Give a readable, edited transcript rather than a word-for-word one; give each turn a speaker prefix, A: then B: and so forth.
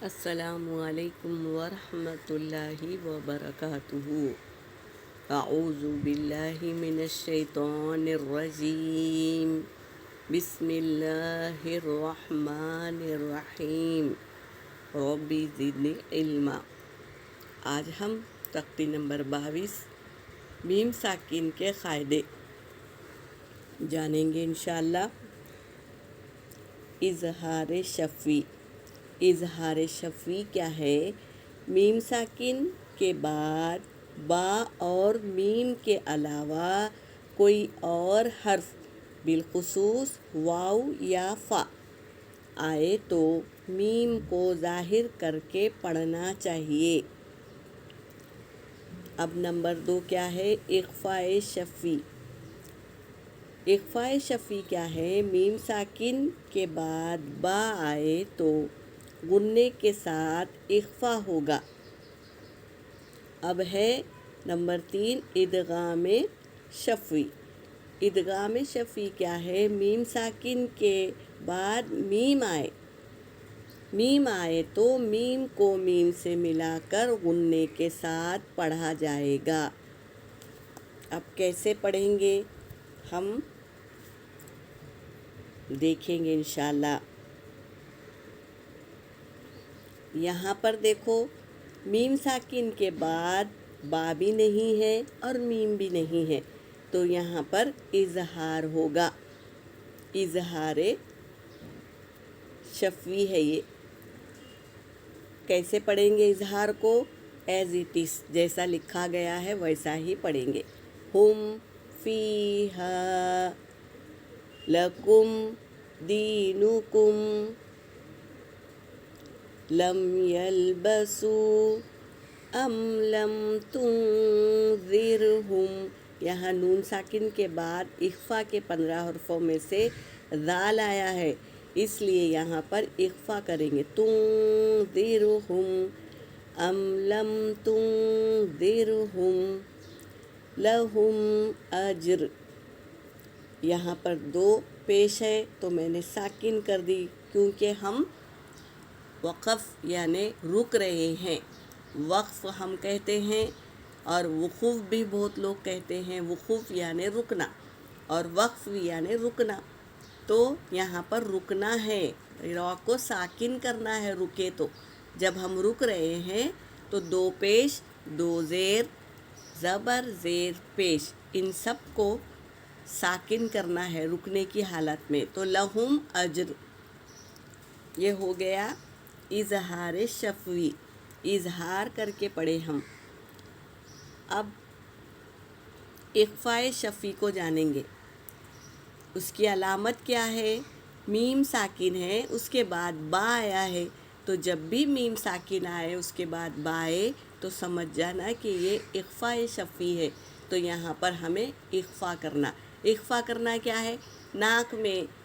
A: السلام علیکم ورحمۃ اللہ وبرکاتہ۔ اعوذ باللہ من الشیطان الرجیم، بسم اللہ الرحمن الرحیم، رب زدنی علما۔ آج ہم تختی نمبر 22 میم ساکن کے قاعدے جانیں گے انشاءاللہ۔ اظہار شفوی۔ اظہار شفوی کیا ہے؟ میم ساکن کے بعد با اور میم کے علاوہ کوئی اور حرف بالخصوص واو یا فا آئے تو میم کو ظاہر کر کے پڑھنا چاہیے۔ اب نمبر 2 کیا ہے؟ اخفاء شفوی۔ اخفاء شفوی کیا ہے؟ میم ساکن کے بعد با آئے تو غنّے کے ساتھ اخفاء ہوگا۔ اب ہے نمبر 3 ادغام شفوی۔ ادغام شفوی کیا ہے؟ میم ساکن کے بعد میم آئے تو میم کو میم سے ملا کر غنّے کے ساتھ پڑھا جائے گا۔ اب کیسے پڑھیں گے ہم دیکھیں گے انشاءاللہ۔ یہاں پر دیکھو، میم ساکن کے بعد با بھی نہیں ہے اور میم بھی نہیں ہے، تو یہاں پر اظہار ہوگا۔ اظہار شفوی ہے یہ۔ کیسے پڑھیں گے اظہار کو؟ ایز اٹ از، جیسا لکھا گیا ہے ویسا ہی پڑھیں گے۔ ہم فیہا لکم دینکم لم یلبسوا ام لم تنذرہم۔ یہاں نون ساکن کے بعد اخفاء کے 15 حرفوں میں سے ذال آیا ہے، اس لیے یہاں پر اخفاء کریں گے۔ تنذرہم ام لم تنذرہم لہم اجر۔ یہاں پر 2 پیش ہے تو میں نے ساکن کر دی، کیونکہ ہم وقف یعنی رک رہے ہیں۔ وقف ہم کہتے ہیں اور وقوف بھی بہت لوگ کہتے ہیں۔ وقوف یعنی رکنا اور وقف یعنی رکنا، تو یہاں پر رکنا ہے، را کو ساکن کرنا ہے۔ رکے تو جب ہم رک رہے ہیں تو 2 پیش، 2 زیر، زبر زیر پیش، ان سب کو ساکن کرنا ہے رکنے کی حالت میں۔ تو لہم اجر، یہ ہو گیا اظہار شفوی۔ اظہار کر کے پڑھے ہم۔ اب اخفاء شفوی کو جانیں گے۔ اس کی علامت کیا ہے؟ میم ساکن ہے، اس کے بعد با آیا ہے، تو جب بھی میم ساکن آئے اس کے بعد با آئے تو سمجھ جانا کہ یہ اخفاء شفوی ہے، تو یہاں پر ہمیں اخفاء کرنا۔ اخفاء کرنا کیا ہے؟ ناک میں